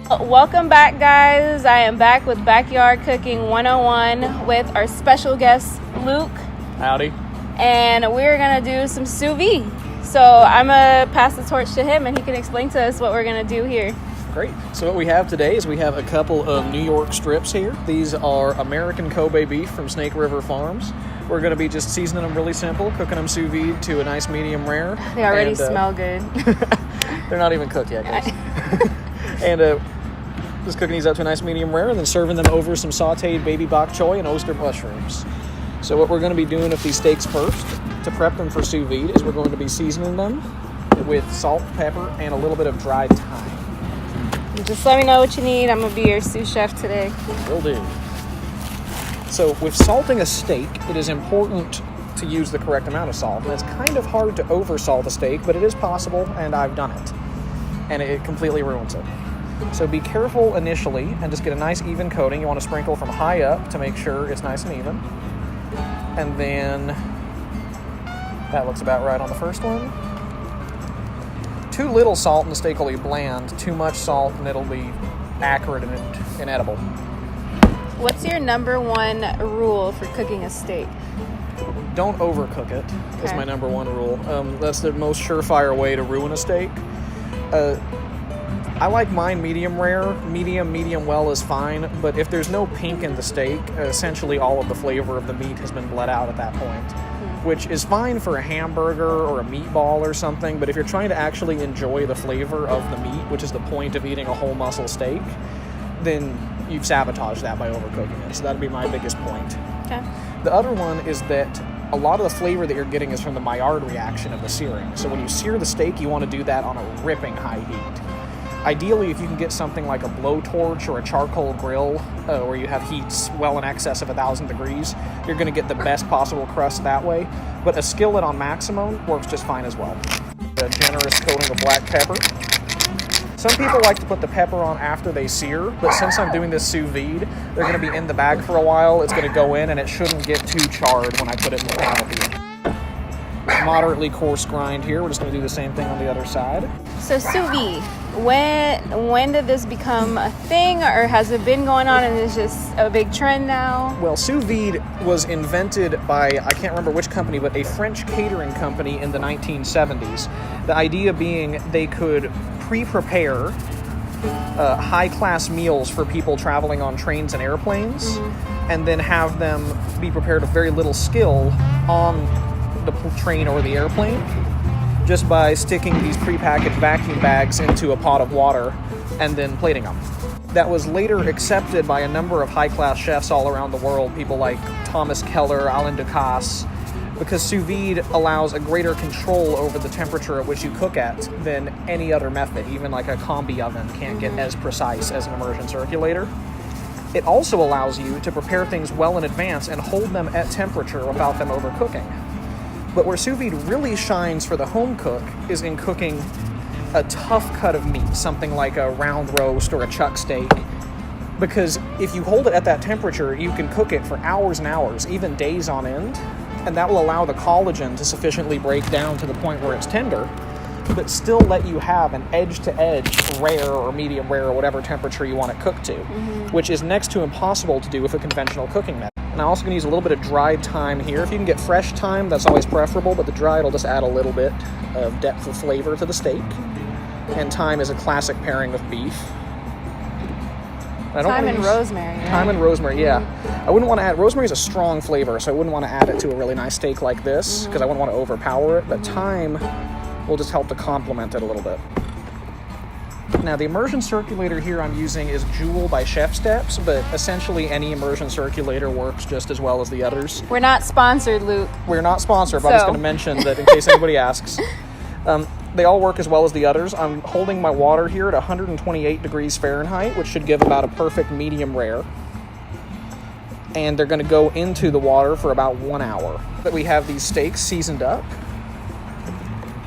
Welcome back, guys. I am back with Backyard Cooking 101 with our special guest, Luke. Howdy. And we're going to do some sous vide. So I'm going to pass the torch to him and he can explain to us what we're going to do here. Great. So what we have today is we have a couple of New York strips here. These are American Kobe beef from Snake River Farms. We're going to be just seasoning them really simple, cooking them sous vide to a nice medium rare. They already smell good. They're not even cooked yet, guys. And just cooking these up to a nice medium rare and then serving them over some sauteed baby bok choy and oyster mushrooms. So what we're going to be doing with these steaks first to prep them for sous vide is we're going to be seasoning them with salt, pepper, and a little bit of dried thyme. Just let me know what you need. I'm going to be your sous chef today. Will do. So with salting a steak, it is important to use the correct amount of salt. And it's kind of hard to over-salt a steak, but it is possible, and I've done it. And it completely ruins it. So be careful initially and just get a nice even coating. You want to sprinkle from high up to make sure it's nice and even. And then that looks about right on the first one. Too little salt and the steak will be bland. Too much salt and it'll be acrid and inedible. What's your number one rule for cooking a steak? Don't overcook it. Is my number one rule. That's the most surefire way to ruin a steak. I like mine medium rare. Medium well is fine, but if there's no pink in the steak, essentially all of the flavor of the meat has been bled out at that point, which is fine for a hamburger or a meatball or something, but if you're trying to actually enjoy the flavor of the meat, which is the point of eating a whole muscle steak, then you've sabotaged that by overcooking it. So that'd be my biggest point. Okay. The other one is that a lot of the flavor that you're getting is from the Maillard reaction of the searing. So when you sear the steak, you want to do that on a ripping high heat. Ideally, if you can get something like a blowtorch or a charcoal grill where you have heats well in excess of 1,000 degrees, you're going to get the best possible crust that way. But a skillet on maximum works just fine as well. A generous coating of black pepper. Some people like to put the pepper on after they sear, but since I'm doing this sous vide, they're going to be in the bag for a while. It's going to go in, and it shouldn't get too charred when I put it in the pan at the end. Moderately coarse grind here. We're just going to do the same thing on the other side. So sous vide, when did this become a thing, or has it been going on and it's just a big trend now? Well, sous vide was invented by, I can't remember which company, but a French catering company in the 1970s. The idea being they could pre-prepare high-class meals for people traveling on trains and airplanes, and then have them be prepared with very little skill on the train or the airplane, just by sticking these prepackaged vacuum bags into a pot of water and then plating them. That was later accepted by a number of high-class chefs all around the world, people like Thomas Keller, Alain Ducasse, because sous vide allows a greater control over the temperature at which you cook at than any other method. Even like a combi oven can't get as precise as an immersion circulator. It also allows you to prepare things well in advance and hold them at temperature without them overcooking. But where sous vide really shines for the home cook is in cooking a tough cut of meat, something like a round roast or a chuck steak. Because if you hold it at that temperature, you can cook it for hours and hours, even days on end, and that will allow the collagen to sufficiently break down to the point where it's tender, but still let you have an edge-to-edge rare or medium rare or whatever temperature you want it cooked to, which is next to impossible to do with a conventional cooking method. And I'm also going to use a little bit of dried thyme here. If you can get fresh thyme, that's always preferable, but the dried will just add a little bit of depth of flavor to the steak. And thyme is a classic pairing with beef. Thyme and rosemary, right? Thyme and rosemary, yeah. I wouldn't want to add, rosemary is a strong flavor, so I wouldn't want to add it to a really nice steak like this, because I wouldn't want to overpower it, but thyme will just help to complement it a little bit. Now, the immersion circulator here I'm using is Joule by Chef Steps, but essentially any immersion circulator works just as well as the others. We're not sponsored, Luke. We're not sponsored, but I'm just going to mention that in case anybody asks. They all work as well as the others. I'm holding my water here at 128 degrees Fahrenheit, which should give about a perfect medium rare. And they're going to go into the water for about 1 hour. But we have these steaks seasoned up.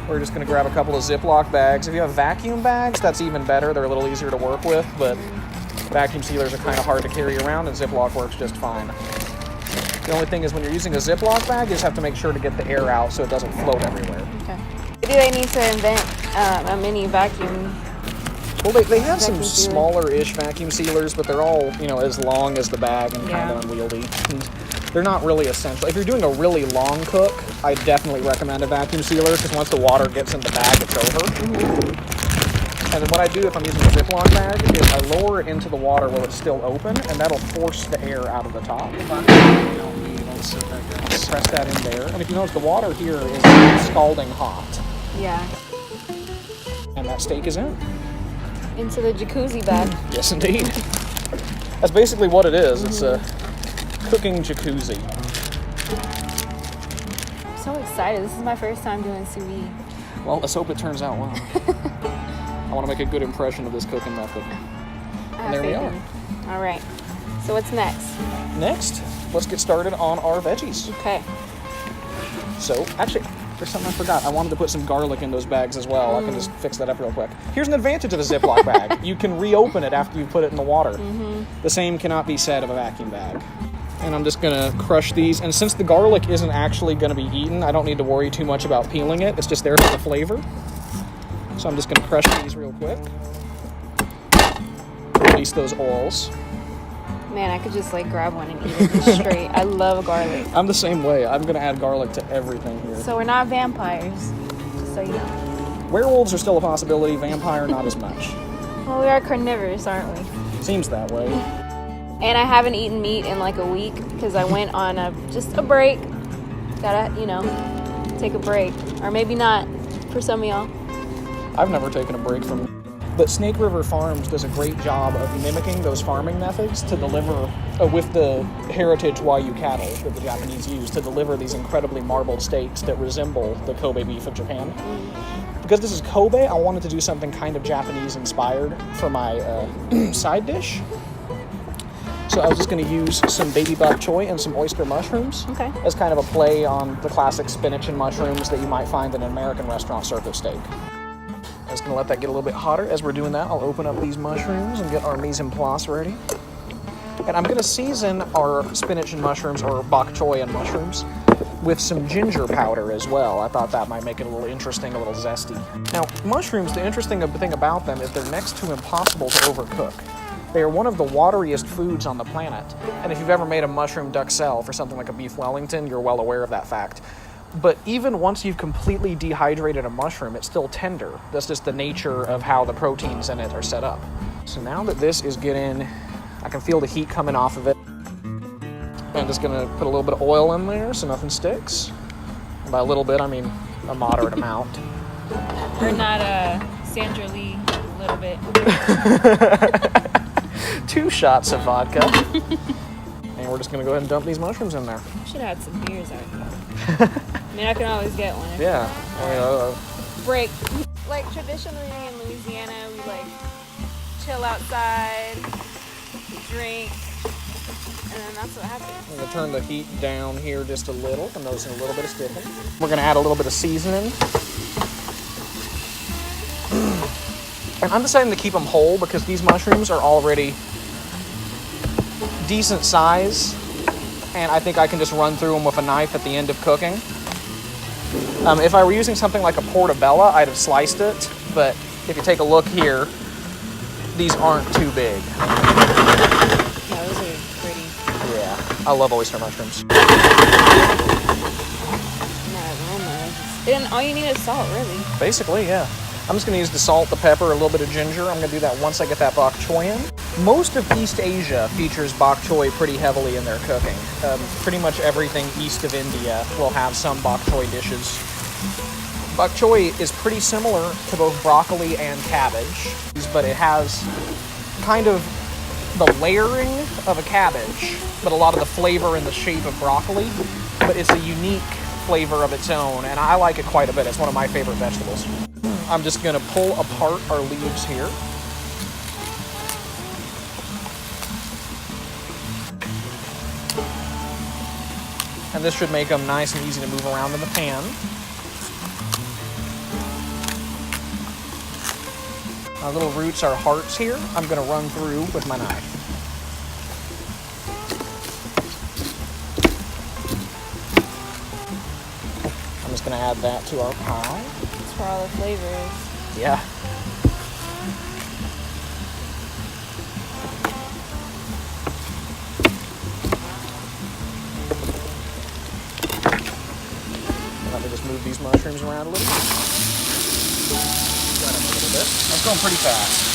We're just going to grab a couple of Ziploc bags. If you have vacuum bags, that's even better. They're a little easier to work with, but vacuum sealers are kind of hard to carry around, and Ziploc works just fine. The only thing is when you're using a Ziploc bag, you just have to make sure to get the air out so it doesn't float everywhere. Okay. Maybe they need to invent a mini vacuum Well, they have some Vacuum sealer. smaller-ish vacuum sealers, but they're all, as long as the bag and kind Yeah. of unwieldy. And they're not really essential. If you're doing a really long cook, I definitely recommend a vacuum sealer, because once the water gets in the bag, it's over. And then what I do if I'm using a Ziploc bag is I lower it into the water while it's still open, and that'll force the air out of the top. Press that in there. And if you notice, the water here is scalding hot. Yeah. And that steak is in. Into the jacuzzi bag. Yes, indeed. That's basically what it is. It's a cooking jacuzzi. I'm so excited. This is my first time doing sous vide. Well, let's hope it turns out well. I want to make a good impression of this cooking method. And there we are. All right. So what's next? Next, let's get started on our veggies. Okay. So, actually, there's something I forgot. I wanted to put some garlic in those bags as well. I can just fix that up real quick. Here's an advantage of a Ziploc bag. You can reopen it after you put it in the water. The same cannot be said of a vacuum bag. And I'm just gonna crush these. And since the garlic isn't actually gonna be eaten, I don't need to worry too much about peeling it. It's just there for the flavor. So I'm just gonna crush these real quick. Release those oils. Man, I could just like grab one and eat it just straight. I love garlic. I'm the same way. I'm gonna add garlic to everything here. So we're not vampires, just so you know. Werewolves are still a possibility, vampire not as much. Well, we are carnivorous, aren't we? Seems that way. And I haven't eaten meat in like a week because I went on just a break. Gotta, take a break. Or maybe not for some of y'all. I've never taken a break from. But Snake River Farms does a great job of mimicking those farming methods to deliver, with the heritage Wagyu cattle that the Japanese use, to deliver these incredibly marbled steaks that resemble the Kobe beef of Japan. Because this is Kobe, I wanted to do something kind of Japanese inspired for my side dish. So I was just going to use some baby bok choy and some oyster mushrooms as kind of a play on the classic spinach and mushrooms that you might find in an American restaurant served with steak. I'm just going to let that get a little bit hotter. As we're doing that, I'll open up these mushrooms and get our mise en place ready. And I'm going to season our spinach and mushrooms, or bok choy and mushrooms, with some ginger powder as well. I thought that might make it a little interesting, a little zesty. Now, mushrooms, the interesting thing about them is they're next to impossible to overcook. They are one of the wateriest foods on the planet. And if you've ever made a mushroom duxelle for something like a beef Wellington, you're well aware of that fact. But even once you've completely dehydrated a mushroom, it's still tender. That's just the nature of how the proteins in it are set up. So now that this is getting, I can feel the heat coming off of it. I'm just gonna put a little bit of oil in there so nothing sticks. And by a little bit, I mean a moderate amount. We're not Sandra Lee, a little bit. 2 shots of vodka. And we're just gonna go ahead and dump these mushrooms in there. Should have had some beers out here. I mean, I can always get one. Yeah. Break. Like traditionally in Louisiana, we like chill outside, drink, and then that's what happens. I'm gonna turn the heat down here just a little, and those are a little bit of sticking. We're gonna add a little bit of seasoning. And I'm deciding to keep them whole because these mushrooms are already decent size, and I think I can just run through them with a knife at the end of cooking. If I were using something like a portobello, I'd have sliced it, but if you take a look here, these aren't too big. Yeah, those are pretty. Yeah, I love oyster mushrooms. And all you need is salt, really. Basically, yeah. I'm just going to use the salt, the pepper, a little bit of ginger. I'm going to do that once I get that bok choy in. Most of East Asia features bok choy pretty heavily in their cooking. Pretty much everything east of India will have some bok choy dishes. Bok choy is pretty similar to both broccoli and cabbage, but it has kind of the layering of a cabbage, but a lot of the flavor in the shape of broccoli, but it's a unique flavor of its own, and I like it quite a bit. It's one of my favorite vegetables. I'm just going to pull apart our leaves here. And this should make them nice and easy to move around in the pan. My little roots are hearts here. I'm going to run through with my knife. I'm just going to add that to our pie. That's where all the flavor is. Yeah. just move these mushrooms around a little bit. Got them a little bit. That's going pretty fast.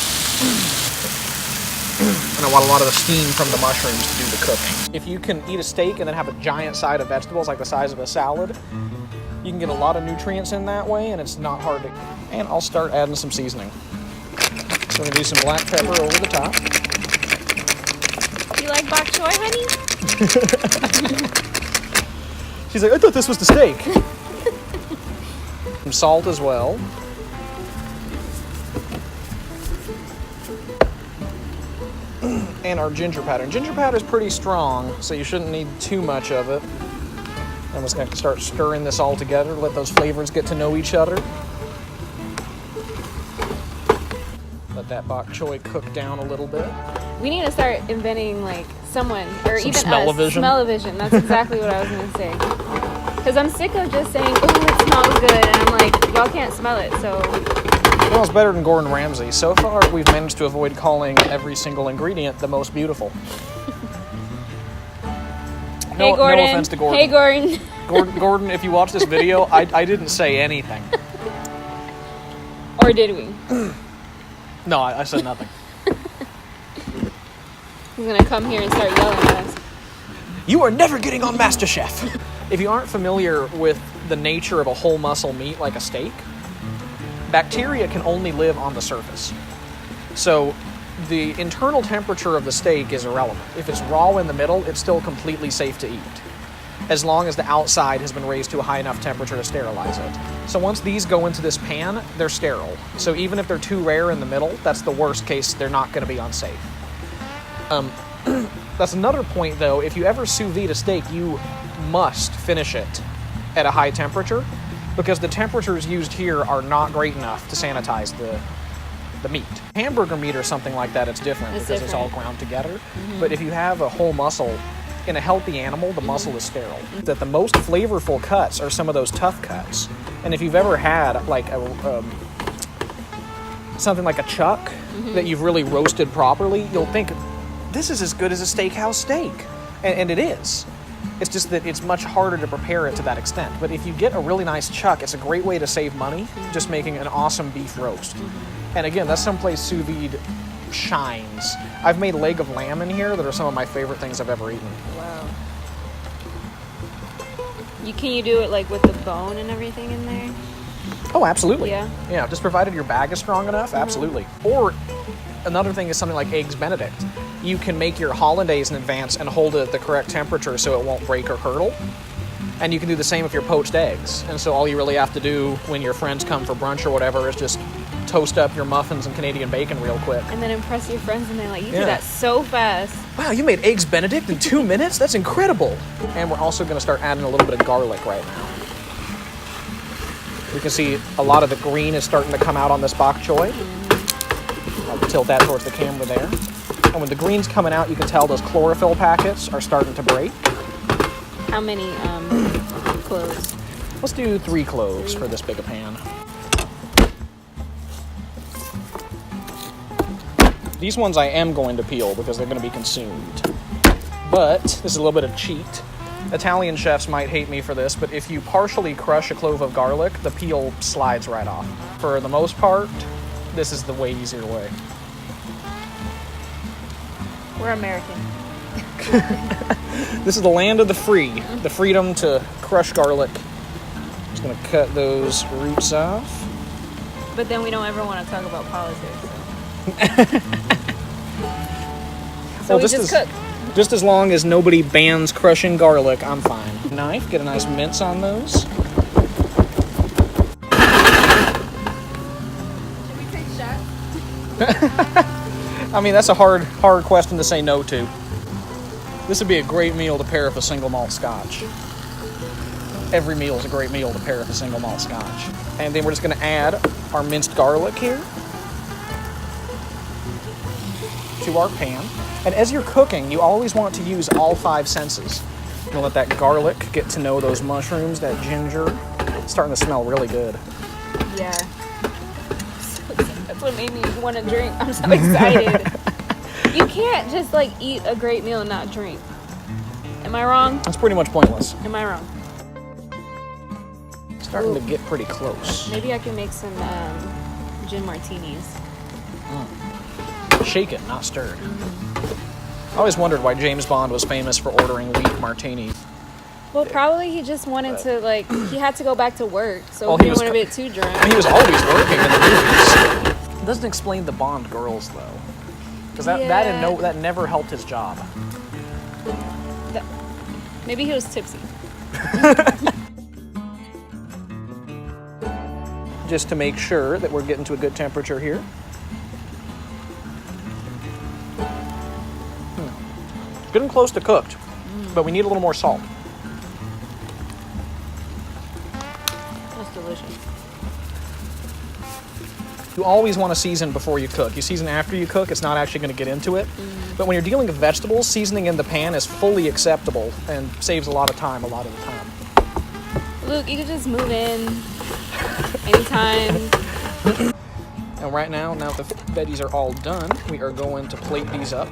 And I want a lot of the steam from the mushrooms to do the cooking. If you can eat a steak and then have a giant side of vegetables like the size of a salad, you can get a lot of nutrients in that way, and it's not hard to... And I'll start adding some seasoning. So we're going to do some black pepper over the top. You like bok choy, honey? She's like, I thought this was the steak. Some salt as well. And our ginger powder. And ginger powder is pretty strong, so you shouldn't need too much of it. I'm just going to start stirring this all together, let those flavors get to know each other. Let that bok choy cook down a little bit. We need to start inventing like someone, or Some even smell-o-vision. us. Smell-o-vision. That's exactly what I was going to say. Because I'm sick of just saying, oh, it smells good. And I'm like, y'all can't smell it, so... Well, it's better than Gordon Ramsay. So far, we've managed to avoid calling every single ingredient the most beautiful. Hey, Gordon. No offense to Gordon. Hey, Gordon. Gordon, if you watch this video, I didn't say anything. Or did we? No, I said nothing. He's going to come here and start yelling at us. You are never getting on MasterChef. If you aren't familiar with the nature of a whole muscle meat like a steak, bacteria can only live on the surface. So the internal temperature of the steak is irrelevant. If it's raw in the middle, it's still completely safe to eat, as long as the outside has been raised to a high enough temperature to sterilize it. So once these go into this pan, they're sterile. So even if they're too rare in the middle, that's the worst case, they're not going to be unsafe. That's another point though, if you ever sous vide a steak, you must finish it at a high temperature, because the temperatures used here are not great enough to sanitize the meat. Hamburger meat or something like that, it's different because it's all ground together. Mm-hmm. But if you have a whole muscle, in a healthy animal, the muscle is sterile. That the most flavorful cuts are some of those tough cuts. And if you've ever had like something like a chuck that you've really roasted properly, you'll think, this is as good as a steakhouse steak. And it is. It's just that it's much harder to prepare it to that extent. But if you get a really nice chuck, it's a great way to save money, just making an awesome beef roast. And again, that's someplace sous vide shines. I've made leg of lamb in here that are some of my favorite things I've ever eaten. Wow. Can you do it like with the bone and everything in there? Oh, absolutely. Yeah? Yeah, just provided your bag is strong enough, absolutely. Or another thing is something like eggs Benedict. You can make your hollandaise in advance and hold it at the correct temperature so it won't break or curdle. And you can do the same with your poached eggs. And so all you really have to do when your friends come for brunch or whatever is just toast up your muffins and Canadian bacon real quick. And then impress your friends and they're like, you did that so fast. Wow, you made eggs Benedict in 2 minutes? That's incredible. And we're also going to start adding a little bit of garlic right now. You can see a lot of the green is starting to come out on this bok choy. I'll tilt that towards the camera there. And when the green's coming out, you can tell those chlorophyll packets are starting to break. How many cloves? Let's do 3 cloves for this big a pan. These ones I am going to peel because they're going to be consumed. But this is a little bit of cheat. Italian chefs might hate me for this, but if you partially crush a clove of garlic, the peel slides right off. For the most part, this is the way easier way. We're American. This is the land of the free. The freedom to crush garlic. Just going to cut those roots off. But then we don't ever want to talk about politics. So well, we just cook. Just as long as nobody bans crushing garlic, I'm fine. Knife, get a nice mince on those. Should we take shots? I mean, that's a hard question to say no to. This would be a great meal to pair with a single malt scotch. Every meal is a great meal to pair with a single malt scotch. And then we're just going to add our minced garlic here to our pan. And as you're cooking, you always want to use all 5 senses. You're gonna let that garlic get to know those mushrooms, that ginger. It's starting to smell really good. Yeah. That's what made me want to drink. I'm so excited. You can't just like eat a great meal and not drink. Am I wrong? That's pretty much pointless. Am I wrong? Starting to get pretty close. Maybe I can make some gin martinis. Shake it, not stirred. I always wondered why James Bond was famous for ordering weak martinis. Well, probably he just wanted to, like, he had to go back to work, so Well, he didn't want to get too drunk. He was always working in the movies. It doesn't explain the Bond girls, though. Because that never helped his job. Maybe he was tipsy. Just to make sure that we're getting to a good temperature here. Getting close to cooked, but we need a little more salt. That's delicious. You always want to season before you cook. You season after you cook, it's not actually going to get into it. But when you're dealing with vegetables, seasoning in the pan is fully acceptable and saves a lot of time a lot of the time. Luke, you could just move in anytime. And right now the veggies are all done, we are going to plate these up.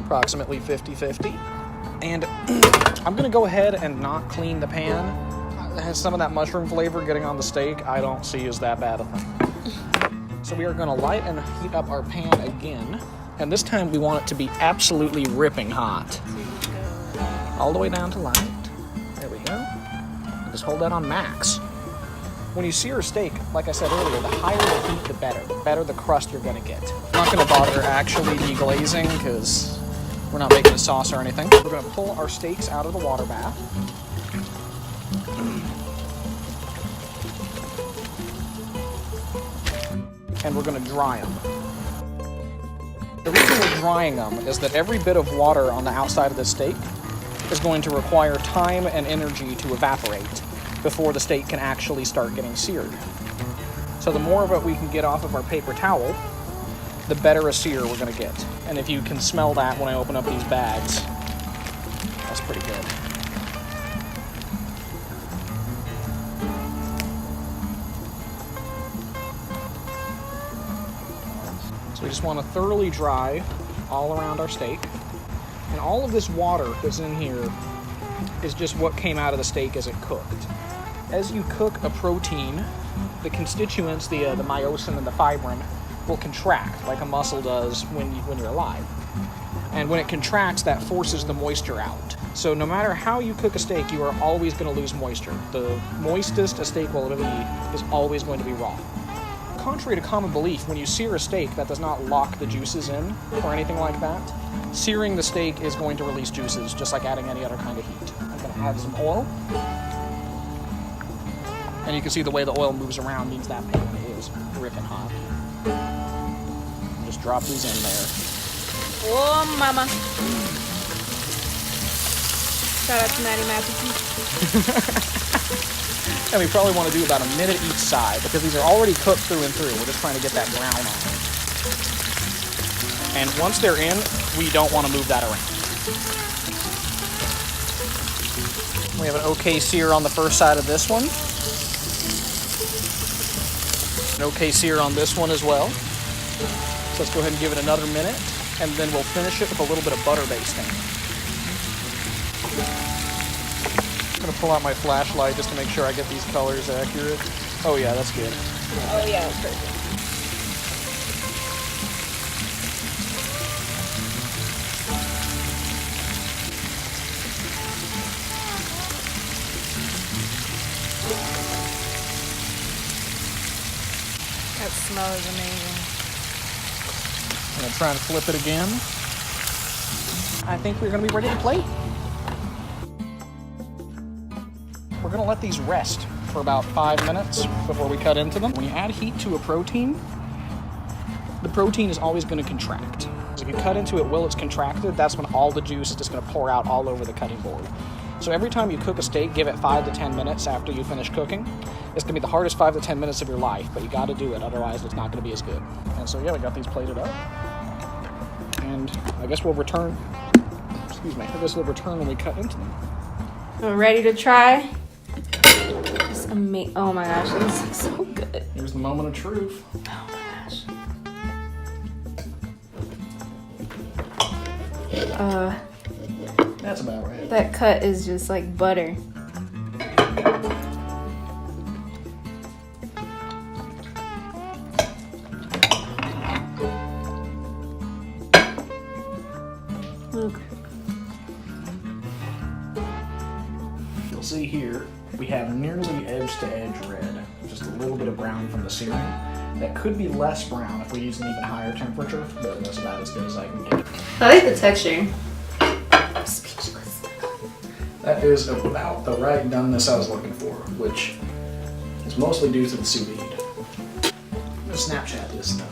Approximately 50-50. And I'm going to go ahead and not clean the pan. It has some of that mushroom flavor getting on the steak. I don't see as that bad a thing. So we are going to light and heat up our pan again. And this time we want it to be absolutely ripping hot. All the way down to light. There we go. Just hold that on max. When you sear a steak, like I said earlier, the higher the heat, the better. The better the crust you're going to get. I'm not going to bother actually deglazing because we're not making a sauce or anything. We're going to pull our steaks out of the water bath. And we're going to dry them. The reason we're drying them is that every bit of water on the outside of the steak is going to require time and energy to evaporate before the steak can actually start getting seared. So the more of it we can get off of our paper towel, the better a sear we're going to get. And if you can smell that when I open up these bags, that's pretty good. So we just want to thoroughly dry all around our steak. And all of this water that's in here is just what came out of the steak as it cooked. As you cook a protein, the constituents, the myosin and the fibrin, will contract like a muscle does when you're alive. And when it contracts, that forces the moisture out. So no matter how you cook a steak, you are always going to lose moisture. The moistest a steak will ever be is always going to be raw. Contrary to common belief, when you sear a steak, that does not lock the juices in or anything like that. Searing the steak is going to release juices, just like adding any other kind of heat. I'm going to add some oil. And you can see the way the oil moves around means that pan is ripping hot. Just drop these in there. Oh, mama. Shout out to Maddie Matheson. And we probably want to do about a minute each side because these are already cooked through and through. We're just trying to get that brown on. And once they're in, we don't want to move that around. We have an okay sear on the first side of this one. An okay sear on this one as well. So let's go ahead and give it another minute, and then we'll finish it with a little bit of butter basting. I'm going to pull out my flashlight just to make sure I get these colors accurate. Oh yeah, that's good. Oh yeah, that's perfect. That smell is amazing. I'm going to try and flip it again. I think we're going to be ready to plate. We're going to let these rest for about 5 minutes before we cut into them. When you add heat to a protein, the protein is always going to contract. If you cut into it while it's contracted, that's when all the juice is just going to pour out all over the cutting board. So every time you cook a steak, give it 5 to 10 minutes after you finish cooking. It's going to be the hardest 5 to 10 minutes of your life, but you got to do it, otherwise it's not going to be as good. And so yeah, we got these plated up. And I guess we'll return, I guess we'll return when we cut into them. We're ready to try. It's amazing. Oh my gosh, this looks so good. Here's the moment of truth. Oh my gosh. That's about right. That cut is just like butter. here, we have nearly edge-to-edge red. Just a little bit of brown from the searing. That could be less brown if we use an even higher temperature, but that's about as good as I can get. I like the texture. I'm speechless. That is about the right doneness I was looking for, which is mostly due to the sous vide. I'm gonna Snapchat this stuff.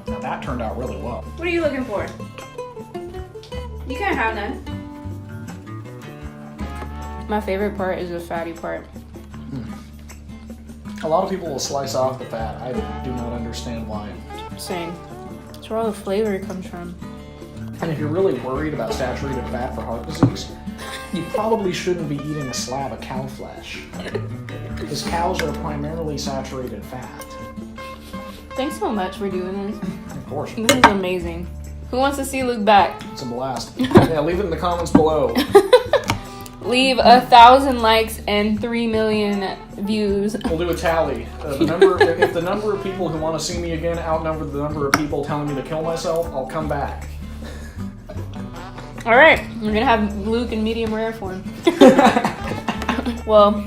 Now that turned out really well. What are you looking for? You can't have none. My favorite part is the fatty part. A lot of people will slice off the fat. I do not understand why. Same. That's where all the flavor comes from. And if you're really worried about saturated fat for heart disease, you probably shouldn't be eating a slab of cow flesh. Because cows are primarily saturated fat. Thanks so much for doing this. Of course. This is amazing. Who wants to see Luke back? It's a blast. Yeah, leave it in the comments below. Leave 1,000 likes and 3 million views. We'll do a tally. If the number of people who want to see me again outnumber the number of people telling me to kill myself, I'll come back. All right, we're gonna have Luke in medium rare form. Well,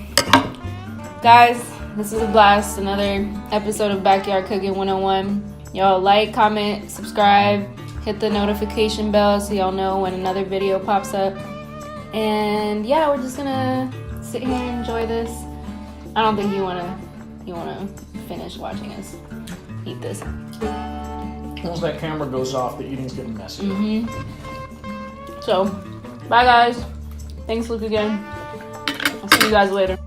guys, this is a blast. Another episode of Backyard Cooking 101. Y'all like, comment, subscribe, hit the notification bell so y'all know when another video pops up. And yeah, we're just gonna sit here and enjoy this. I don't think you wanna finish watching us eat this. Once that camera goes off, the eating's getting messy. So, bye guys. Thanks, Luke, again. I'll see you guys later.